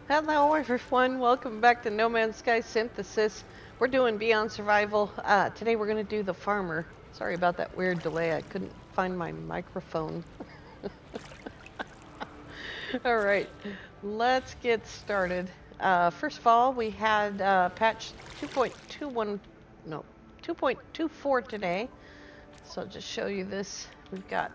Hello everyone, welcome back to No Man's Sky Synthesis. We're doing Beyond Survival. Today we're going to do the farmer. Sorry about that weird delay, I couldn't find my microphone. Alright, let's get started. First of all, we had patch 2.21, no, 2.24 today. So I'll just show you this. We've got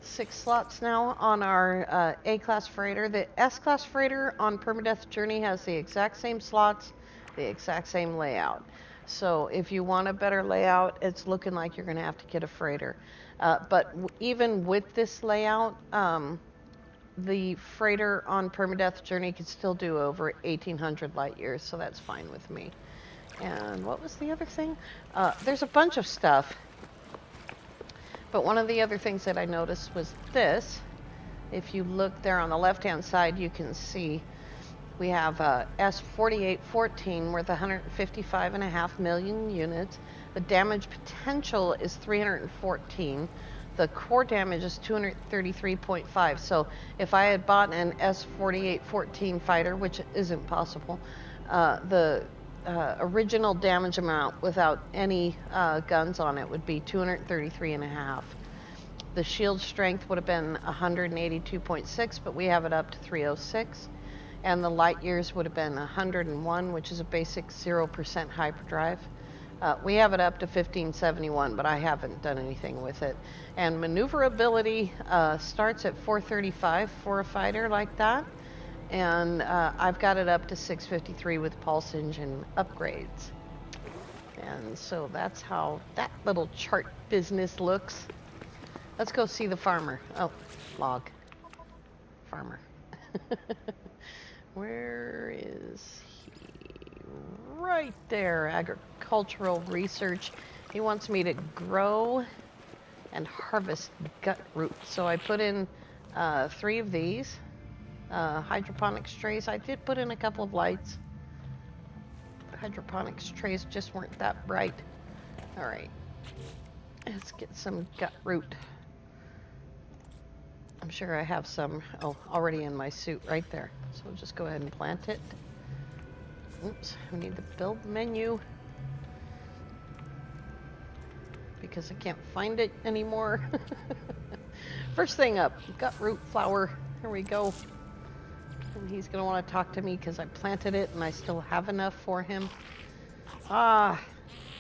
6 slots now on our A-class freighter. The S-class freighter on Permadeath Journey has the exact same slots, the exact same layout. So if you want a better layout, it's looking like you're going to have to get a freighter. But even with this layout, the freighter on Permadeath Journey can still do over 1,800 light years, so that's fine with me. And what was the other thing? There's a bunch of stuff. But one of the other things that I noticed was this. If you look there on the left-hand side, you can see we have S4814 worth 155.5 million units. The damage potential is 314. The core damage is 233.5. So if I had bought an S4814 fighter, which isn't possible, the original damage amount without any guns on it would be 233.5. The shield strength would have been 182.6, but we have it up to 306. And the light years would have been 101, which is a basic 0% hyperdrive. We have it up to 1571, but I haven't done anything with it. And maneuverability starts at 435 for a fighter like that. And I've got it up to 653 with pulse engine upgrades. And so that's how that little chart business looks. Let's go see the farmer. Oh, log. Farmer. Where is he? Right there, agricultural research. He wants me to grow and harvest gut root. So I put in 3 of these. Hydroponics trays. I did put in a couple of lights. Hydroponics trays just weren't that bright. All right, let's get some gut root. I'm sure I have some already in my suit right there. So I'll just go ahead and plant it. Oops, we need to build menu because I can't find it anymore. First thing up, gut root flower. Here we go. And he's going to want to talk to me because I planted it and I still have enough for him. Ah,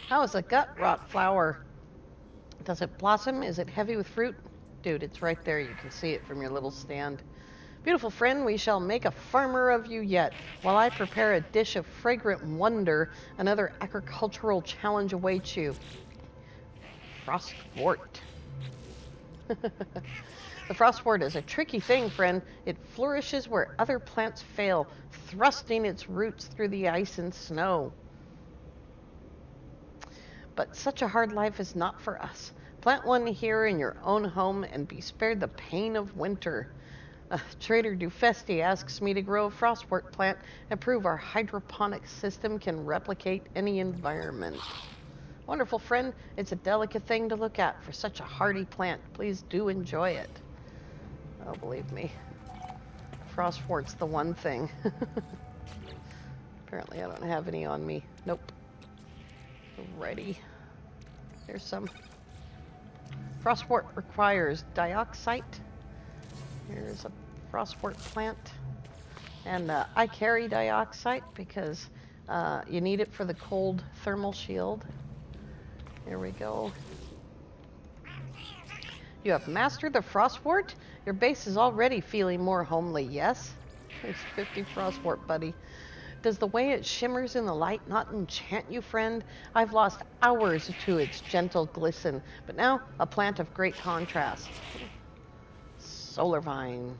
how is a gut rot flower? Does it blossom? Is it heavy with fruit? Dude, it's right there. You can see it from your little stand. Beautiful friend, we shall make a farmer of you yet. While I prepare a dish of fragrant wonder, another agricultural challenge awaits you. Frostwort. The frostwort is a tricky thing, friend. It flourishes where other plants fail, thrusting its roots through the ice and snow. But such a hard life is not for us. Plant one here in your own home and be spared the pain of winter. Trader Dufesti asks me to grow a frostwort plant and prove our hydroponic system can replicate any environment. Wonderful friend, it's a delicate thing to look at for such a hardy plant. Please do enjoy it. Oh, believe me. Frostwort's the one thing. Apparently I don't have any on me. Nope. Alrighty. There's some. Frostwort requires dioxite. Here's a frostwort plant. And I carry dioxite because you need it for the cold thermal shield. Here we go. You have mastered the frostwort? Your base is already feeling more homely, yes? There's 50 frostwort, buddy. Does the way it shimmers in the light not enchant you, friend? I've lost hours to its gentle glisten, but now a plant of great contrast. Solar vine.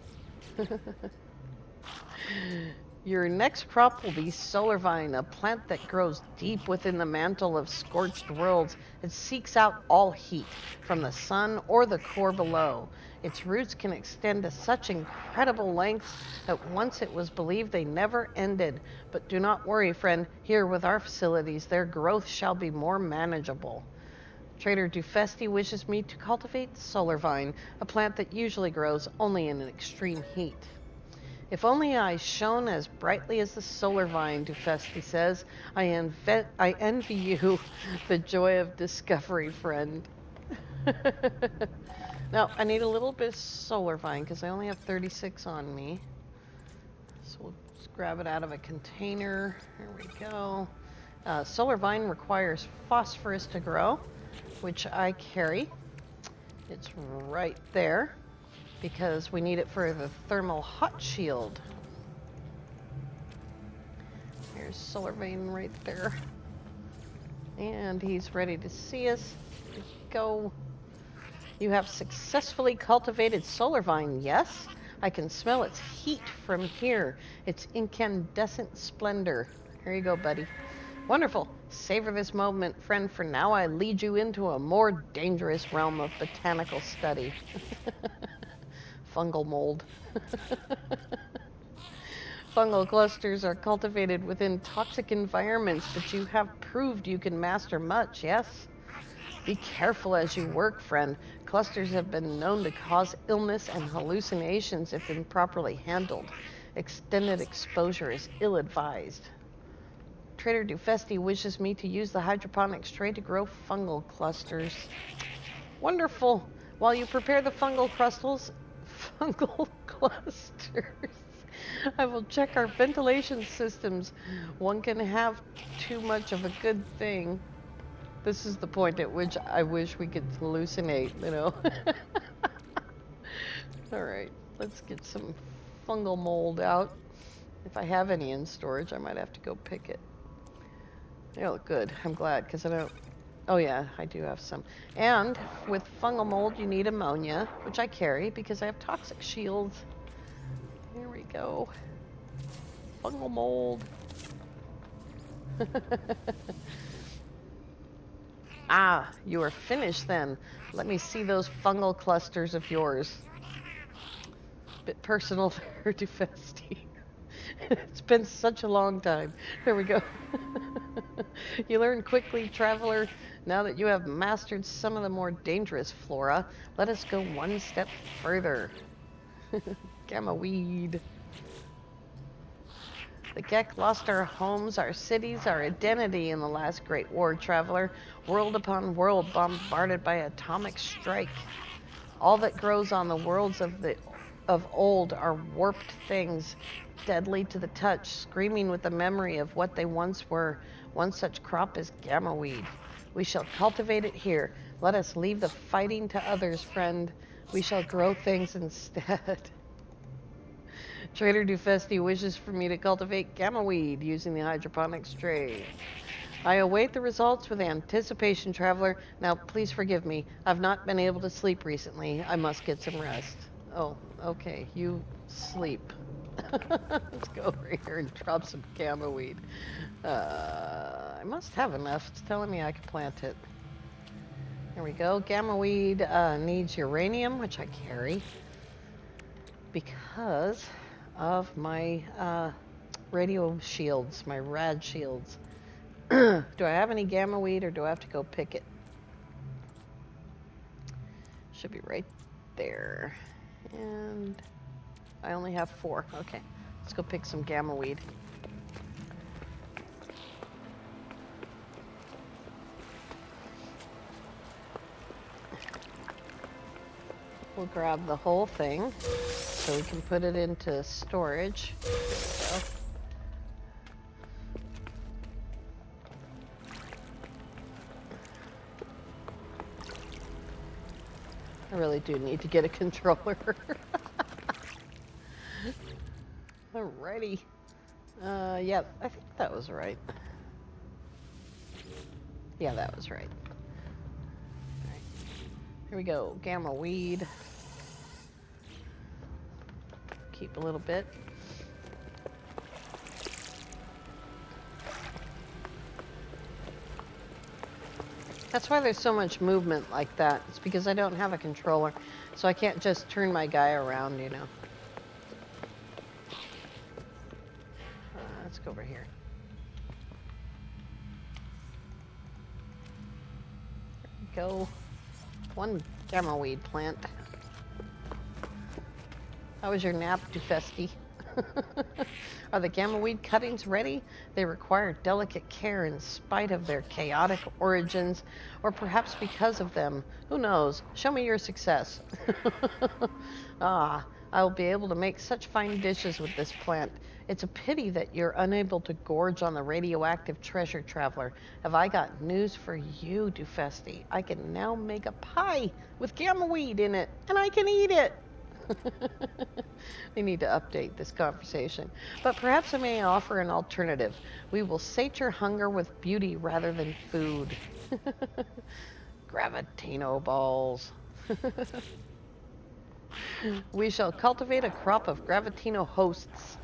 Your next crop will be solar vine, a plant that grows deep within the mantle of scorched worlds. It seeks out all heat from the sun or the core below. Its roots can extend to such incredible lengths that once it was believed they never ended. But do not worry, friend. Here with our facilities, their growth shall be more manageable. Trader Dufesti wishes me to cultivate solar vine, a plant that usually grows only in extreme heat. If only I shone as brightly as the solar vine, Dufesti says. I envy you the joy of discovery, friend. Now, I need a little bit of solar vine because I only have 36 on me. So we'll just grab it out of a container. There we go. Solar vine requires phosphorus to grow, which I carry. It's right there because we need it for the thermal hot shield. There's solar vine right there. And he's ready to see us. Go. You have successfully cultivated solar vine, yes? I can smell its heat from here, its incandescent splendor. Here you go, buddy. Wonderful. Savor this moment, friend, for now I lead you into a more dangerous realm of botanical study. Fungal mold. Fungal clusters are cultivated within toxic environments, but you have proved you can master much, yes? Be careful as you work, friend. Clusters have been known to cause illness and hallucinations if improperly handled. Extended exposure is ill-advised. Trader Dufesti wishes me to use the hydroponics tray to grow fungal clusters. Wonderful. While you prepare the fungal clusters, I will check our ventilation systems. One can have too much of a good thing. This is the point at which I wish we could hallucinate, you know. All right, let's get some fungal mold out. If I have any in storage, I might have to go pick it. They look good. I'm glad, because I don't... Oh yeah, I do have some. And with fungal mold, you need ammonia, which I carry because I have toxic shields. Here we go. Fungal mold. Ah, you are finished then. Let me see those fungal clusters of yours. Bit personal there, Dufesti. It's been such a long time. There we go. You learn quickly, traveler. Now that you have mastered some of the more dangerous flora, let us go one step further. Gamma weed. The Gek lost our homes, our cities, our identity in the last Great War, traveler. World upon world bombarded by atomic strike. All that grows on the worlds of old are warped things, deadly to the touch, screaming with the memory of what they once were. One such crop is gamma weed. We shall cultivate it here. Let us leave the fighting to others, friend. We shall grow things instead. Trader Dufesti wishes for me to cultivate gamma weed using the hydroponics tray. I await the results with anticipation, traveler. Now, please forgive me. I've not been able to sleep recently. I must get some rest. Oh, okay. You sleep. Let's go over here and drop some gamma weed. I must have enough. It's telling me I can plant it. There we go. Gamma weed needs uranium, which I carry because of my radio shields, my rad shields. Do I have any gamma weed or do I have to go pick it? Should be right there. And I only have 4. Okay, let's go pick some gamma weed. We'll grab the whole thing so we can put it into storage. There we go. I really do need to get a controller. Alrighty. Yeah, I think that was right. Yeah, that was right. Alright. Here we go. Gamma weed. Keep a little bit. That's why there's so much movement like that. It's because I don't have a controller, so I can't just turn my guy around, you know. Let's go over here. There we go. 1 gamma weed plant. How was your nap, Dufesti? Are the gamma weed cuttings ready? They require delicate care in spite of their chaotic origins, or perhaps because of them. Who knows? Show me your success. Ah, I will be able to make such fine dishes with this plant. It's a pity that you're unable to gorge on the radioactive treasure, traveler. Have I got news for you, Dufesti? I can now make a pie with gamma weed in it, and I can eat it. We need to update this conversation. But perhaps I may offer an alternative. We will sate your hunger with beauty rather than food. Gravitino balls. We shall cultivate a crop of Gravitino hosts.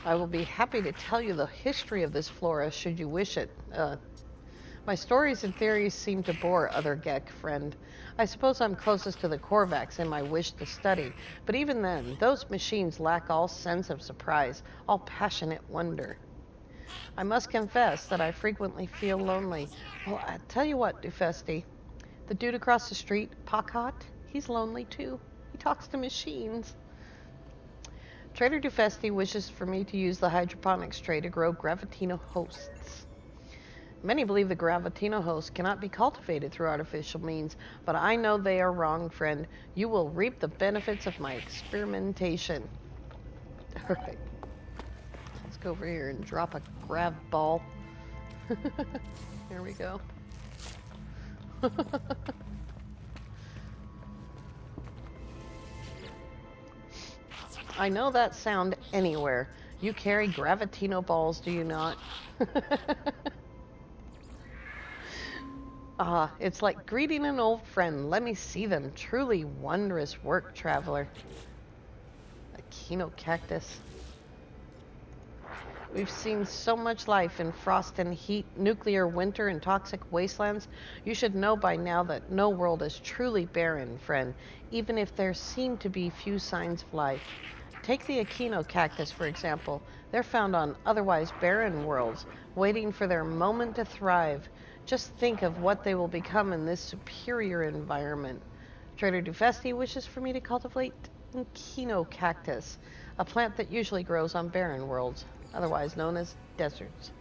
I will be happy to tell you the history of this flora should you wish it. My stories and theories seem to bore other Gek, friend. I suppose I'm closest to the Korvax in my wish to study, but even then, those machines lack all sense of surprise, all passionate wonder. I must confess that I frequently feel lonely. Well, I tell you what, Dufesti, the dude across the street, Pakat, he's lonely too. He talks to machines. Trader Dufesti wishes for me to use the hydroponics tray to grow Gravitino hosts. Many believe the Gravitino hosts cannot be cultivated through artificial means, but I know they are wrong, friend. You will reap the benefits of my experimentation. All right. Let's go over here and drop a grav ball. Here we go. I know that sound anywhere. You carry Gravitino balls, do you not? It's like greeting an old friend. Let me see them. Truly wondrous work, traveler. A Kino cactus. We've seen so much life in frost and heat, nuclear winter, and toxic wastelands. You should know by now that no world is truly barren, friend, even if there seem to be few signs of life. Take the Aquino cactus, for example. They're found on otherwise barren worlds, waiting for their moment to thrive. Just think of what they will become in this superior environment. Trader Dufesti wishes for me to cultivate Aquino cactus, a plant that usually grows on barren worlds, otherwise known as deserts.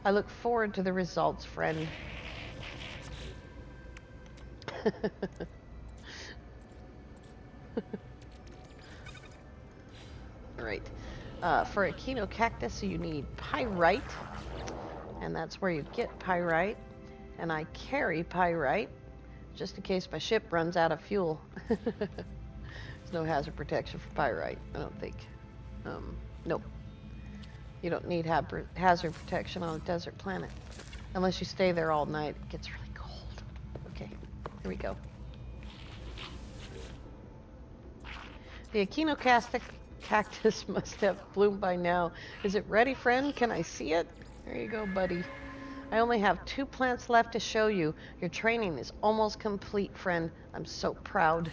I look forward to the results, friend. Right. For a Kino cactus, you need pyrite, and that's where you get pyrite. And I carry pyrite, just in case my ship runs out of fuel. There's no hazard protection for pyrite, I don't think. Nope. You don't need hazard protection on a desert planet. Unless you stay there all night. It gets really cold. Okay, here we go. The Aquino cactus must have bloomed by now. Is it ready, friend? Can I see it? There you go, buddy. I only have 2 plants left to show you. Your training is almost complete, friend. I'm so proud.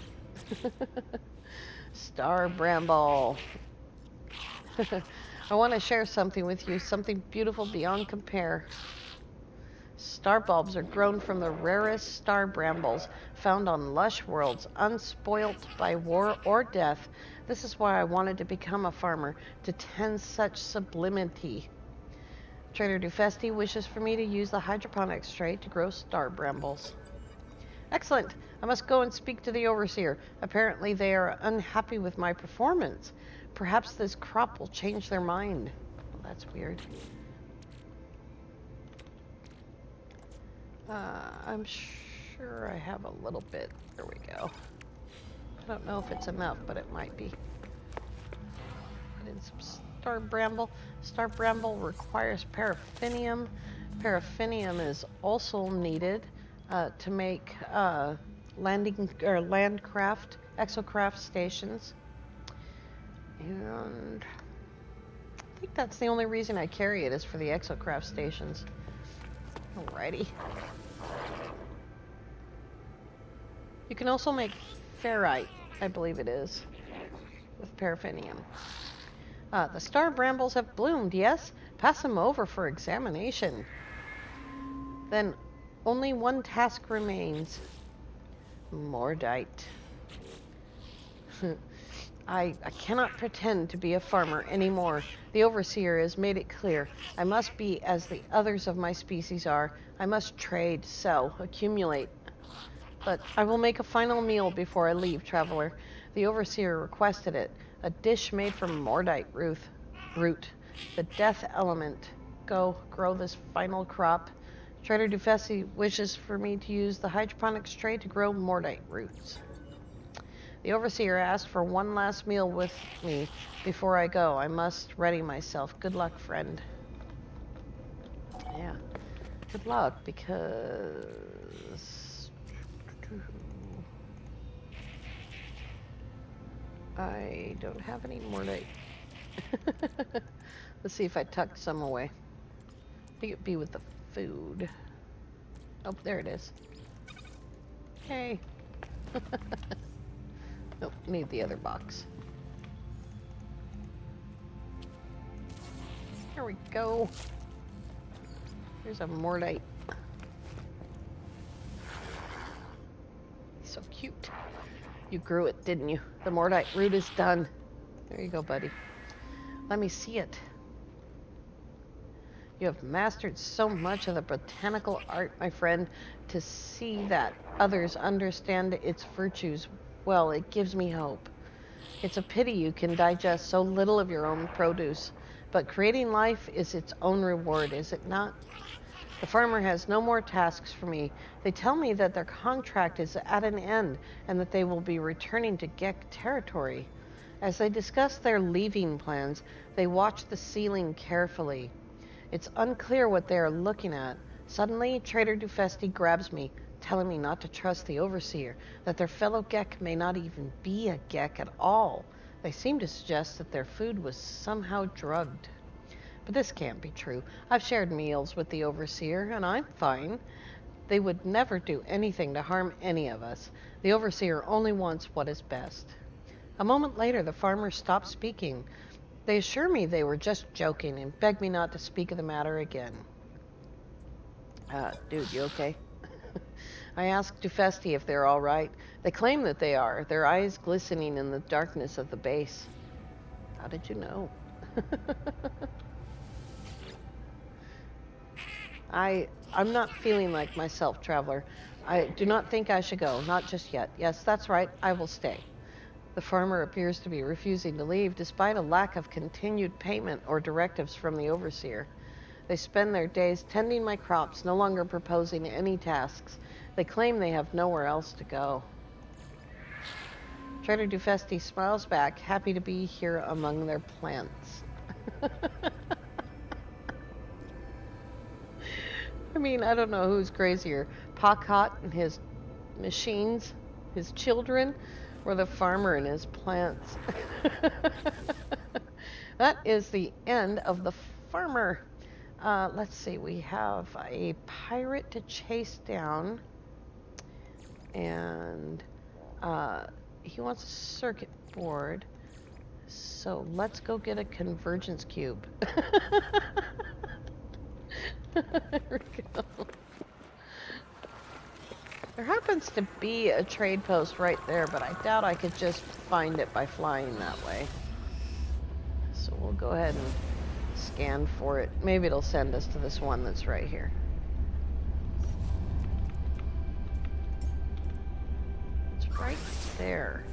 Star bramble. I want to share something with you, something beautiful beyond compare. Star bulbs are grown from the rarest star brambles found on lush worlds, unspoilt by war or death. This is why I wanted to become a farmer, to tend such sublimity. Trader Dufesti wishes for me to use the hydroponics tray to grow star brambles. Excellent. I must go and speak to the overseer. Apparently they are unhappy with my performance. Perhaps this crop will change their mind. Well, that's weird. I'm sure I have a little bit. There we go. I don't know if it's enough, but it might be. Put in some star bramble. Star bramble requires paraffinium. Paraffinium is also needed to make landing or landcraft, exocraft stations. And I think that's the only reason I carry it is for the exocraft stations. Alrighty. You can also make ferrite, I believe it is, with paraffinium. The star brambles have bloomed, yes? Pass them over for examination. Then only one task remains. Mordite. I cannot pretend to be a farmer anymore. The overseer has made it clear. I must be as the others of my species are. I must trade, sell, accumulate. But I will make a final meal before I leave, traveler. The overseer requested it. A dish made from mordite root, the death element. Go, grow this final crop. Trader Dufessi wishes for me to use the hydroponics tray to grow mordite roots. The overseer asked for one last meal with me before I go. I must ready myself. Good luck, friend. Yeah, good luck, because I don't have any mordite. Let's see if I tucked some away. I think it'd be with the food. Oh, there it is. Hey. Nope, need the other box. There we go. Here's a mordite. He's so cute. You grew it, didn't you? The mordite root is done. There you go, buddy. Let me see it. You have mastered so much of the botanical art, my friend. To see that others understand its virtues, well, it gives me hope. It's a pity you can digest so little of your own produce, but creating life is its own reward, is it not? The farmer has no more tasks for me. They tell me that their contract is at an end and that they will be returning to Gek territory. As they discuss their leaving plans, they watch the ceiling carefully. It's unclear what they are looking at. Suddenly, Trader Dufesti grabs me, telling me not to trust the overseer, that their fellow Gek may not even be a Gek at all. They seem to suggest that their food was somehow drugged. But this can't be true. I've shared meals with the overseer, and I'm fine. They would never do anything to harm any of us. The overseer only wants what is best. A moment later, the farmer stopped speaking. They assure me they were just joking and beg me not to speak of the matter again. Dude, you okay? I asked Dufesti if they're all right. They claim that they are, their eyes glistening in the darkness of the base. How did you know? I'm not feeling like myself, traveler. I do not think I should go, not just yet. Yes, that's right, I will stay. The farmer appears to be refusing to leave, despite a lack of continued payment or directives from the overseer. They spend their days tending my crops, no longer proposing any tasks. They claim they have nowhere else to go. Trader Dufesti smiles back, happy to be here among their plants. I mean, I don't know who's crazier, Pockot and his machines, his children, or the farmer and his plants. That is the end of the farmer. Let's see, we have a pirate to chase down, and he wants a circuit board, so let's go get a convergence cube. There we go. There happens to be a trade post right there, but I doubt I could just find it by flying that way. So we'll go ahead and scan for it. Maybe it'll send us to this one that's right here. It's right there.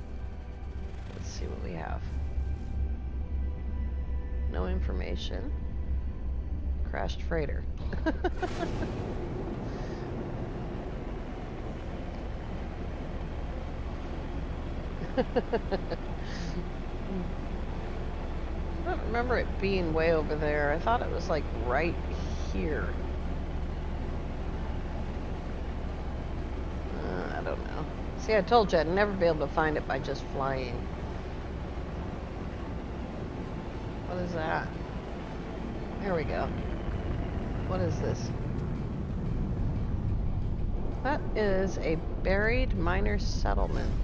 Let's see what we have. No information. Crashed freighter. I don't remember it being way over there. I thought it was like right here. I don't know. See, I told you I'd never be able to find it by just flying. What is that? There we go. What is this? That is a buried miner settlement.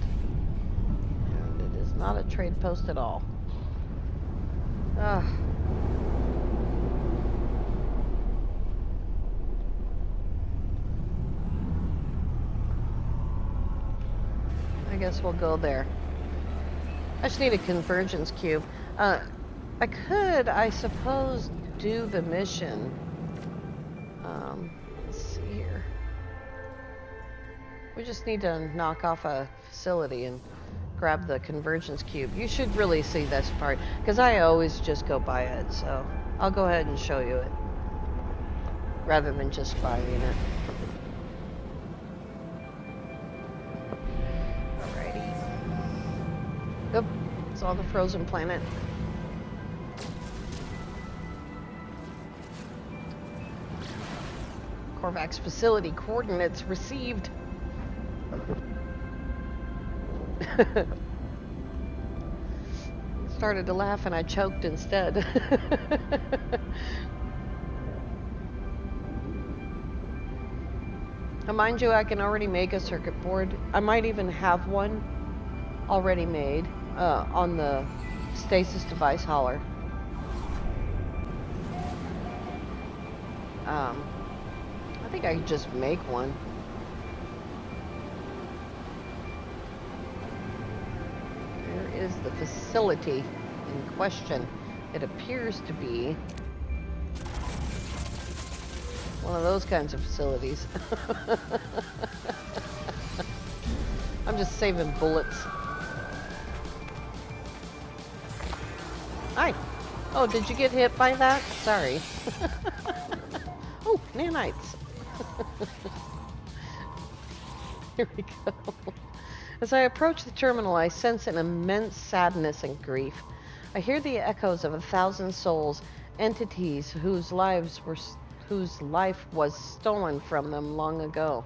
And it is not a trade post at all. Ugh. I guess we'll go there. I just need a convergence cube. I could, I suppose, do the mission. Let's see here. We just need to knock off a facility and grab the convergence cube. You should really see this part, because I always just go by it, so I'll go ahead and show you it, rather than just buying it. Alrighty. Yep, it's on the frozen planet. Korvax facility coordinates received. Started to laugh and I choked instead. Now, mind you, I can already make a circuit board. I might even have one already made on the stasis device hauler. I think I could just make one. There is the facility in question. It appears to be one of those kinds of facilities. I'm just saving bullets. Hi. Oh, did you get hit by that? Sorry. Oh, nanites. Here we go. As I approach the terminal, I sense an immense sadness and grief. I hear the echoes of 1,000 souls, entities whose life was stolen from them long ago.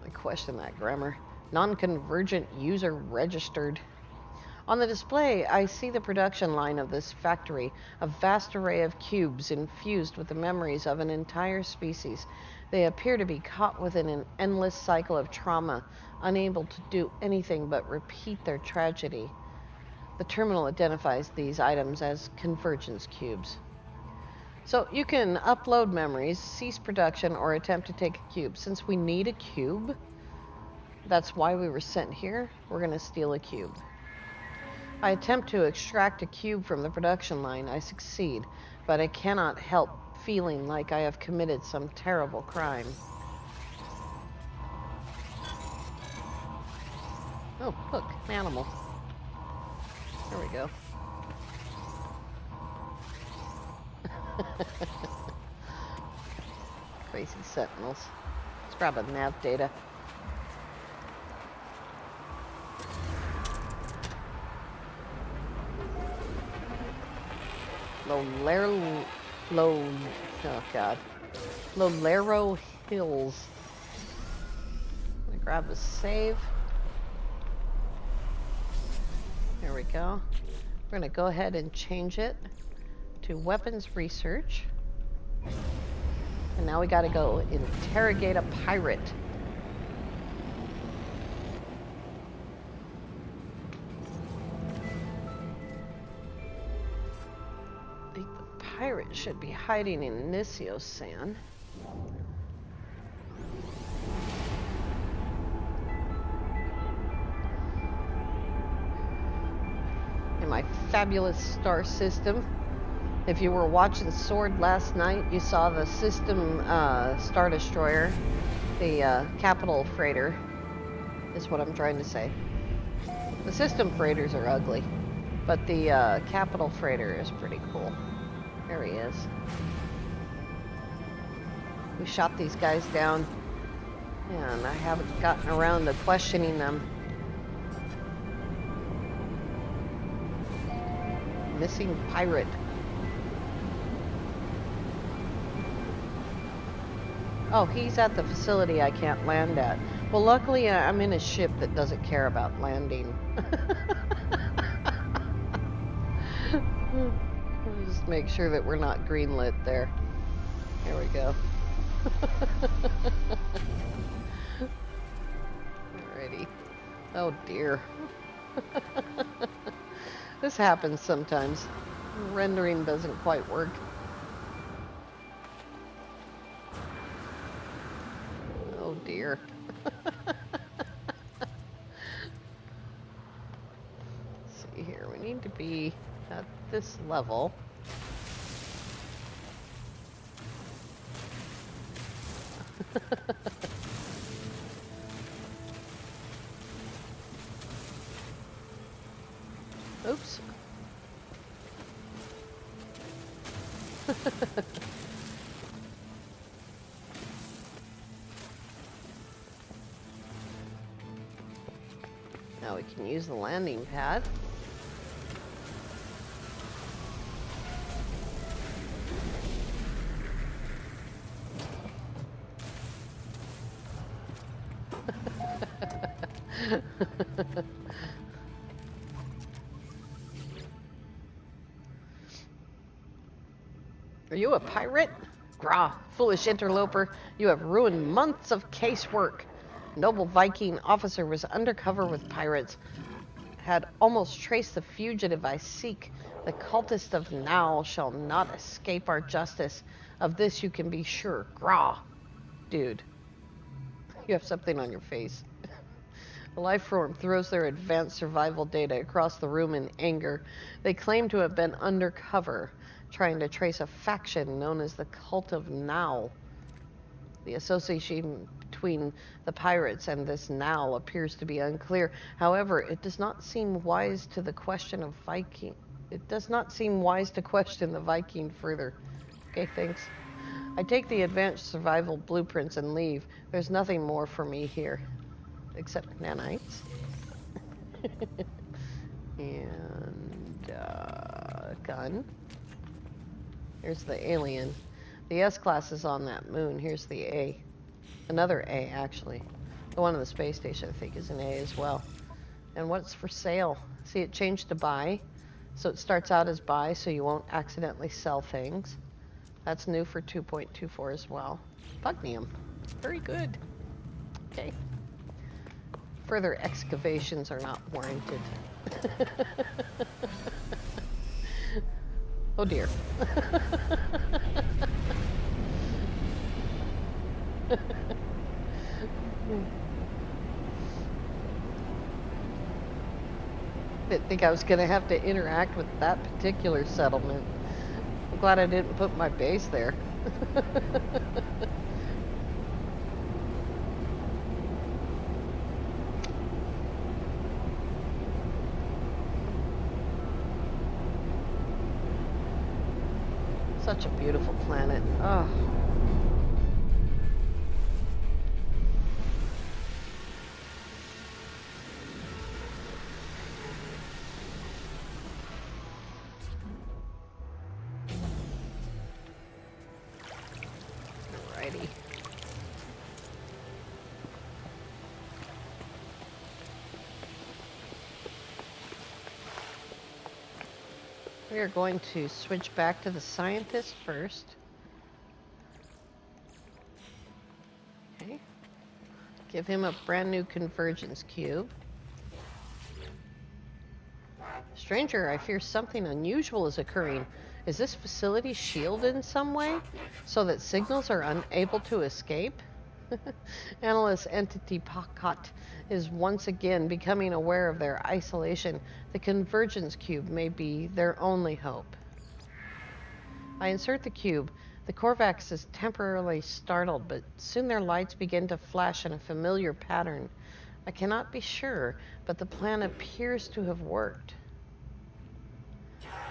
I question that grammar. Non-convergent user registered. On the display, I see the production line of this factory, a vast array of cubes infused with the memories of an entire species. They appear to be caught within an endless cycle of trauma, unable to do anything but repeat their tragedy. The terminal identifies these items as convergence cubes. So you can upload memories, cease production, or attempt to take a cube. Since we need a cube, that's why we were sent here, we're going to steal a cube. I attempt to extract a cube from the production line. I succeed, but I cannot help feeling like I have committed some terrible crime. Oh, look, an animal. There we go. Crazy sentinels. Let's grab a nav data. Lolero Hills. I'm gonna grab a save. There we go. We're gonna go ahead and change it to weapons research. And now we gotta go interrogate a pirate. The pirate should be hiding in Nisio San. In my fabulous star system. If you were watching Sword last night, you saw the system Star Destroyer, the capital freighter, is what I'm trying to say. The system freighters are ugly, but the capital freighter is pretty cool. There he is. We shot these guys down, and I haven't gotten around to questioning them. Missing pirate. Oh, he's at the facility I can't land at. Well, luckily I'm in a ship that doesn't care about landing. Just make sure that we're not greenlit there. There we go. Alrighty. Oh dear. This happens sometimes. Rendering doesn't quite work. Oh dear. So see here. We need to be at this level. Oops. Now we can use the landing pad. Are you a pirate? Grah, foolish interloper, you have ruined months of casework. Noble Viking officer was undercover with pirates. Had almost traced the fugitive I seek. The cultist of now shall not escape our justice. Of this you can be sure. Grah. Dude, you have something on your face. The life form throws their advanced survival data across the room in anger. They claim to have been undercover, trying to trace a faction known as the Cult of Now. The association between the pirates and this Now appears to be unclear. However, it does not seem wise to the question of Viking. It does not seem wise to question the Viking further. Okay, thanks. I take the advanced survival blueprints and leave. There's nothing more for me here. Except nanites. And gun. Here's the alien. The S-class is on that moon. Here's the A. Another A, actually. The one on the space station, I think, is an A as well. And what's for sale? See, it changed to buy. So it starts out as buy, so you won't accidentally sell things. That's new for 2.24 as well. Pugnium. Very good. Okay. Further excavations are not warranted. Oh dear. Didn't think I was going to have to interact with that particular settlement. I'm glad I didn't put my base there. Such a beautiful planet. Oh. Alrighty. We are going to switch back to the scientist first. Okay. Give him a brand new convergence cube. Stranger, I fear something unusual is occurring. Is this facility shielded in some way so that signals are unable to escape? Analyst Entity Pocket is once again becoming aware of their isolation. The convergence cube may be their only hope. I insert the cube. The Korvax is temporarily startled, but soon their lights begin to flash in a familiar pattern. I cannot be sure, but the plan appears to have worked.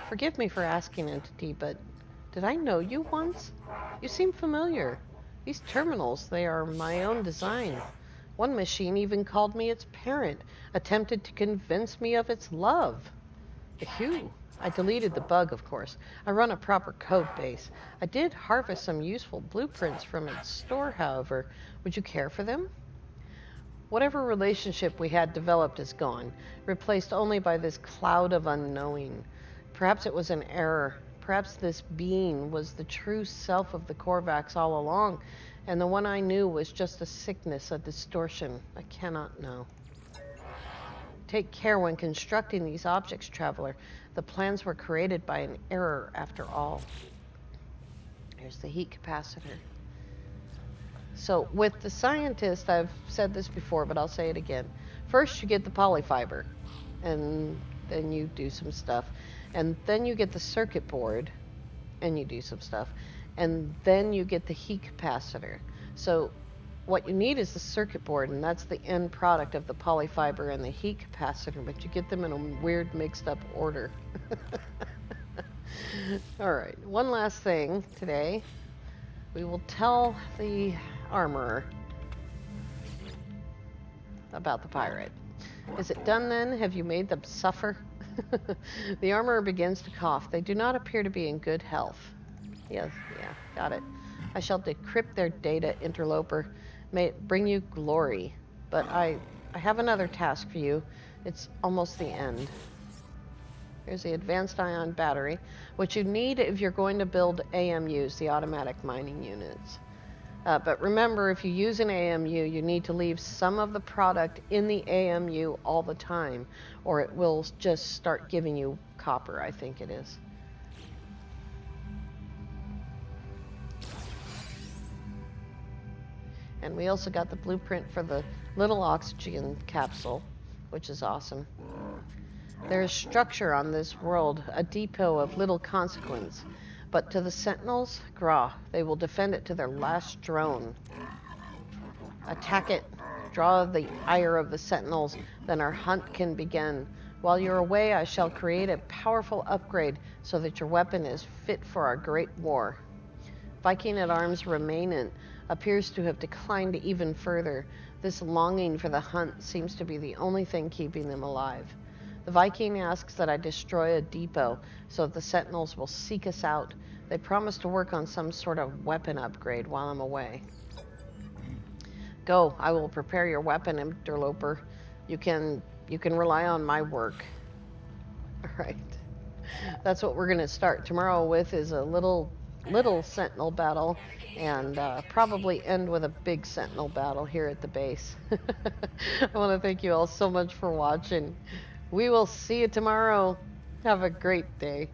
Forgive me for asking, Entity, but did I know you once? You seem familiar. These terminals, they are my own design. One machine even called me its parent, attempted to convince me of its love. Phew. I deleted the bug, of course. I run a proper code base. I did harvest some useful blueprints from its store, however. Would you care for them? Whatever relationship we had developed is gone, replaced only by this cloud of unknowing. Perhaps it was an error. Perhaps this being was the true self of the Korvax all along, and the one I knew was just a sickness, a distortion. I cannot know. Take care when constructing these objects, Traveler. The plans were created by an error after all. Here's the heat capacitor. So with the scientist, I've said this before, but I'll say it again. First, you get the polyfiber. And then you do some stuff. And then you get the circuit board, and you do some stuff. And then you get the heat capacitor. So what you need is the circuit board, and that's the end product of the polyfiber and the heat capacitor, but you get them in a weird mixed up order. All right, one last thing today. We will tell the armorer about the pirate. Is it done then? Have you made them suffer? The armorer begins to cough. They do not appear to be in good health. Yes, yeah, got it. I shall decrypt their data, interloper. May it bring you glory. But I have another task for you. It's almost the end. Here's the advanced ion battery, which you need if you're going to build AMUs, the automatic mining units. But remember, if you use an AMU, you need to leave some of the product in the AMU all the time, or it will just start giving you copper, I think it is. And we also got the blueprint for the little oxygen capsule, which is awesome. There is structure on this world, a depot of little consequence. But to the sentinels, Gra, they will defend it to their last drone. Attack it, draw the ire of the sentinels, then our hunt can begin. While you're away, I shall create a powerful upgrade so that your weapon is fit for our great war. Viking at Arms Remainant appears to have declined even further. This longing for the hunt seems to be the only thing keeping them alive. The Viking asks that I destroy a depot so that the sentinels will seek us out. They promise to work on some sort of weapon upgrade while I'm away. Go, I will prepare your weapon, interloper. You can rely on my work. All right. That's what we're going to start tomorrow with, is a little sentinel battle, and probably end with a big sentinel battle here at the base. I want to thank you all so much for watching. We will see you tomorrow. Have a great day.